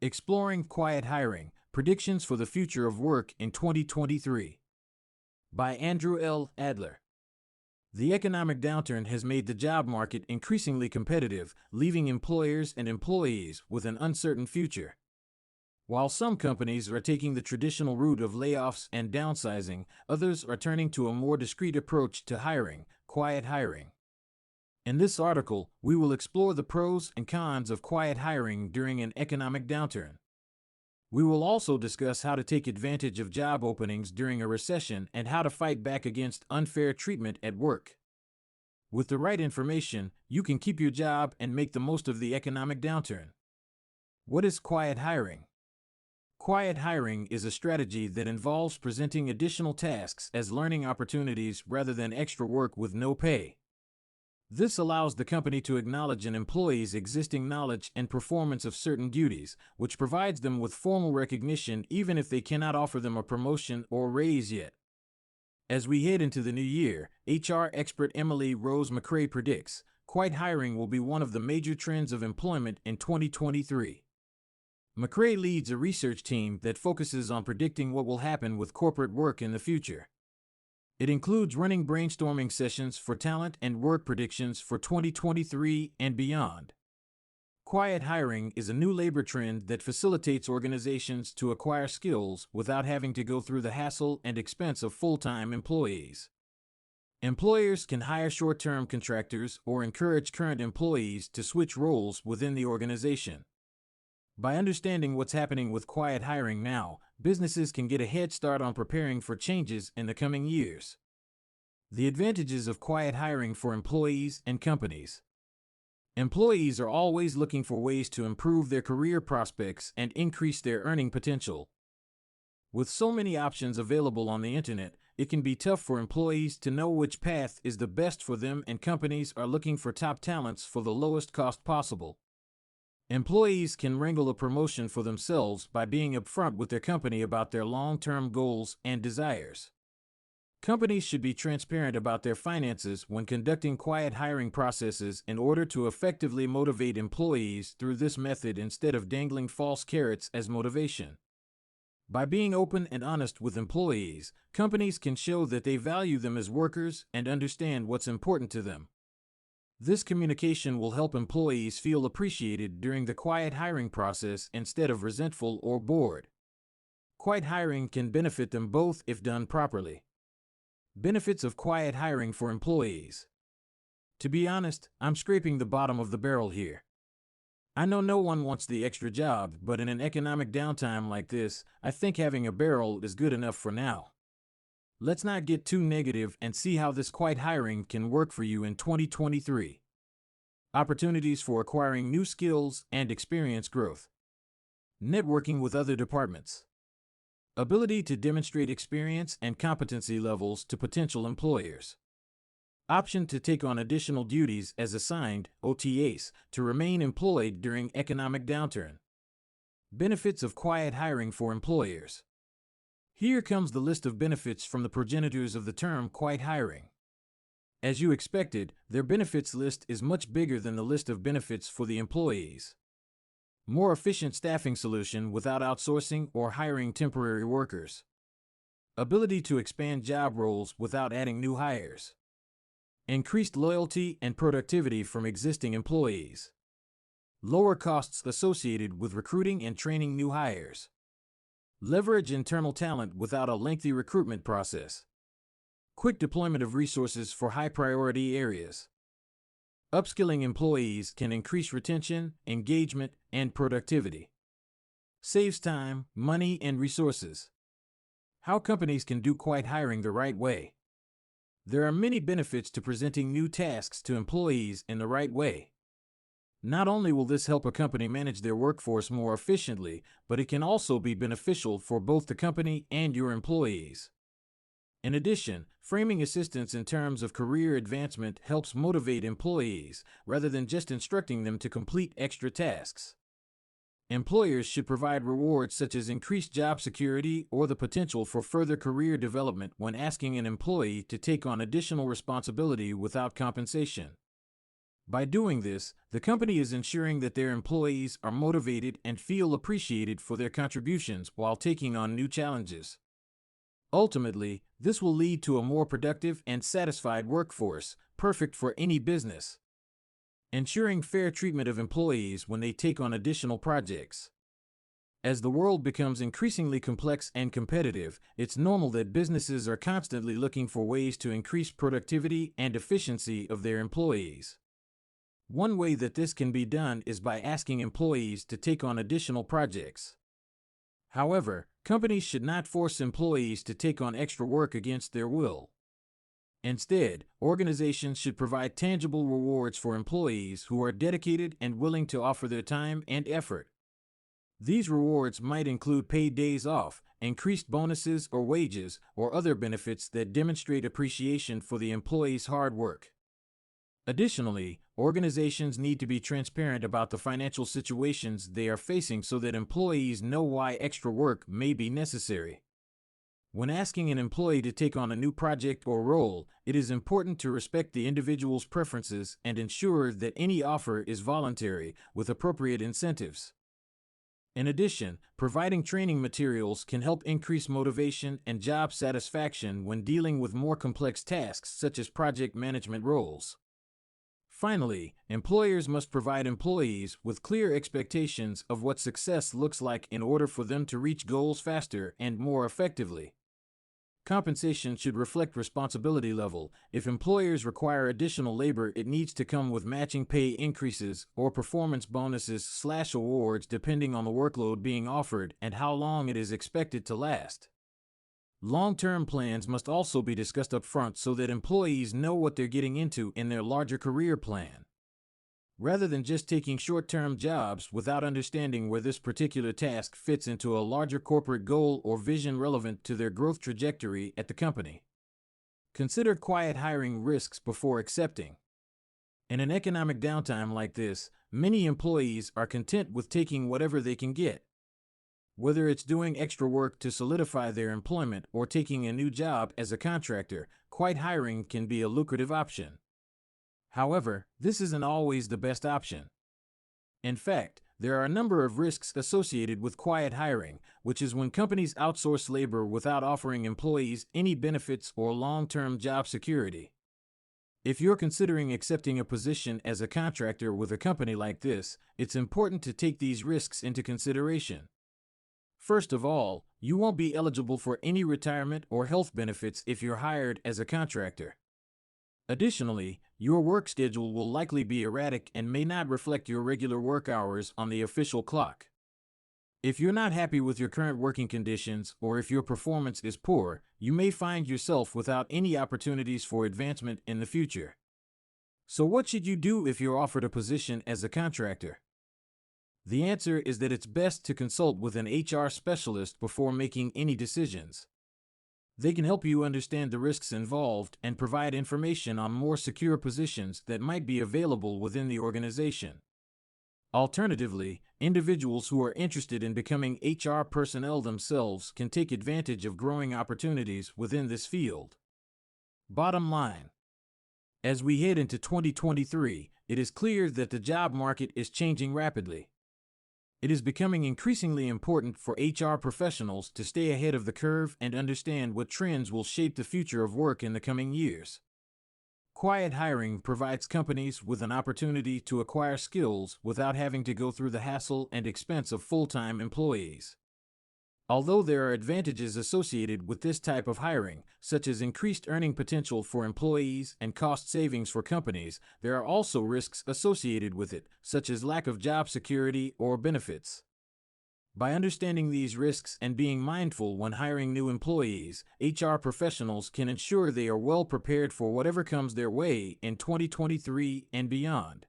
Exploring Quiet Hiring, Predictions for the Future of Work in 2023 by Andrew L. Adler. The economic downturn has made the job market increasingly competitive, leaving employers and employees with an uncertain future. While some companies are taking the traditional route of layoffs and downsizing, others are turning to a more discreet approach to hiring, quiet hiring. In this article, we will explore the pros and cons of quiet hiring during an economic downturn. We will also discuss how to take advantage of job openings during a recession and how to fight back against unfair treatment at work. With the right information, you can keep your job and make the most of the economic downturn. What is quiet hiring? Quiet hiring is a strategy that involves presenting additional tasks as learning opportunities rather than extra work with no pay. This allows the company to acknowledge an employee's existing knowledge and performance of certain duties, which provides them with formal recognition even if they cannot offer them a promotion or raise yet. As we head into the new year, HR expert Emily Rose McCrae predicts, quiet hiring will be one of the major trends of employment in 2023. McCrae leads a research team that focuses on predicting what will happen with corporate work in the future. It includes running brainstorming sessions for talent and work predictions for 2023 and beyond. Quiet hiring is a new labor trend that facilitates organizations to acquire skills without having to go through the hassle and expense of full-time employees. Employers can hire short-term contractors or encourage current employees to switch roles within the organization. By understanding what's happening with quiet hiring now, businesses can get a head start on preparing for changes in the coming years. The advantages of quiet hiring for employees and companies. Employees are always looking for ways to improve their career prospects and increase their earning potential. With so many options available on the internet, it can be tough for employees to know which path is the best for them, and companies are looking for top talents for the lowest cost possible. Employees can wrangle a promotion for themselves by being upfront with their company about their long-term goals and desires. Companies should be transparent about their finances when conducting quiet hiring processes in order to effectively motivate employees through this method instead of dangling false carrots as motivation. By being open and honest with employees, companies can show that they value them as workers and understand what's important to them. This communication will help employees feel appreciated during the quiet hiring process instead of resentful or bored. Quiet hiring can benefit them both if done properly. Benefits of quiet hiring for employees. To be honest, I'm scraping the bottom of the barrel here. I know no one wants the extra job, but in an economic downtime like this, I think having a barrel is good enough for now. Let's not get too negative and see how this quiet hiring can work for you in 2023. Opportunities for acquiring new skills and experience growth. Networking with other departments. Ability to demonstrate experience and competency levels to potential employers. Option to take on additional duties as assigned, OTAs, to remain employed during economic downturn. Benefits of quiet hiring for employers. Here comes the list of benefits from the progenitors of the term quiet hiring. As you expected, their benefits list is much bigger than the list of benefits for the employees. More efficient staffing solution without outsourcing or hiring temporary workers. Ability to expand job roles without adding new hires. Increased loyalty and productivity from existing employees. Lower costs associated with recruiting and training new hires. Leverage internal talent without a lengthy recruitment process. Quick deployment of resources for high-priority areas. Upskilling employees can increase retention, engagement, and productivity. Saves time, money, and resources. How companies can do quiet hiring the right way. There are many benefits to presenting new tasks to employees in the right way. Not only will this help a company manage their workforce more efficiently, but it can also be beneficial for both the company and your employees. In addition, framing assistance in terms of career advancement helps motivate employees, rather than just instructing them to complete extra tasks. Employers should provide rewards such as increased job security or the potential for further career development when asking an employee to take on additional responsibility without compensation. By doing this, the company is ensuring that their employees are motivated and feel appreciated for their contributions while taking on new challenges. Ultimately, this will lead to a more productive and satisfied workforce, perfect for any business. Ensuring fair treatment of employees when they take on additional projects. As the world becomes increasingly complex and competitive, it's normal that businesses are constantly looking for ways to increase productivity and efficiency of their employees. One way that this can be done is by asking employees to take on additional projects. However, companies should not force employees to take on extra work against their will. Instead, organizations should provide tangible rewards for employees who are dedicated and willing to offer their time and effort. These rewards might include paid days off, increased bonuses or wages, or other benefits that demonstrate appreciation for the employee's hard work. Additionally, organizations need to be transparent about the financial situations they are facing so that employees know why extra work may be necessary. When asking an employee to take on a new project or role, it is important to respect the individual's preferences and ensure that any offer is voluntary, with appropriate incentives. In addition, providing training materials can help increase motivation and job satisfaction when dealing with more complex tasks such as project management roles. Finally, employers must provide employees with clear expectations of what success looks like in order for them to reach goals faster and more effectively. Compensation should reflect responsibility level. If employers require additional labor, it needs to come with matching pay increases or performance bonuses/awards depending on the workload being offered and how long it is expected to last. Long-term plans must also be discussed up front so that employees know what they're getting into in their larger career plan. Rather than just taking short-term jobs without understanding where this particular task fits into a larger corporate goal or vision relevant to their growth trajectory at the company. Consider quiet hiring risks before accepting. In an economic downtime like this, many employees are content with taking whatever they can get. Whether it's doing extra work to solidify their employment or taking a new job as a contractor, quiet hiring can be a lucrative option. However, this isn't always the best option. In fact, there are a number of risks associated with quiet hiring, which is when companies outsource labor without offering employees any benefits or long-term job security. If you're considering accepting a position as a contractor with a company like this, it's important to take these risks into consideration. First of all, you won't be eligible for any retirement or health benefits if you're hired as a contractor. Additionally, your work schedule will likely be erratic and may not reflect your regular work hours on the official clock. If you're not happy with your current working conditions or if your performance is poor, you may find yourself without any opportunities for advancement in the future. So what should you do if you're offered a position as a contractor? The answer is that it's best to consult with an HR specialist before making any decisions. They can help you understand the risks involved and provide information on more secure positions that might be available within the organization. Alternatively, individuals who are interested in becoming HR personnel themselves can take advantage of growing opportunities within this field. Bottom line: as we head into 2023, it is clear that the job market is changing rapidly. It is becoming increasingly important for HR professionals to stay ahead of the curve and understand what trends will shape the future of work in the coming years. Quiet hiring provides companies with an opportunity to acquire skills without having to go through the hassle and expense of full-time employees. Although there are advantages associated with this type of hiring, such as increased earning potential for employees and cost savings for companies, there are also risks associated with it, such as lack of job security or benefits. By understanding these risks and being mindful when hiring new employees, HR professionals can ensure they are well prepared for whatever comes their way in 2023 and beyond.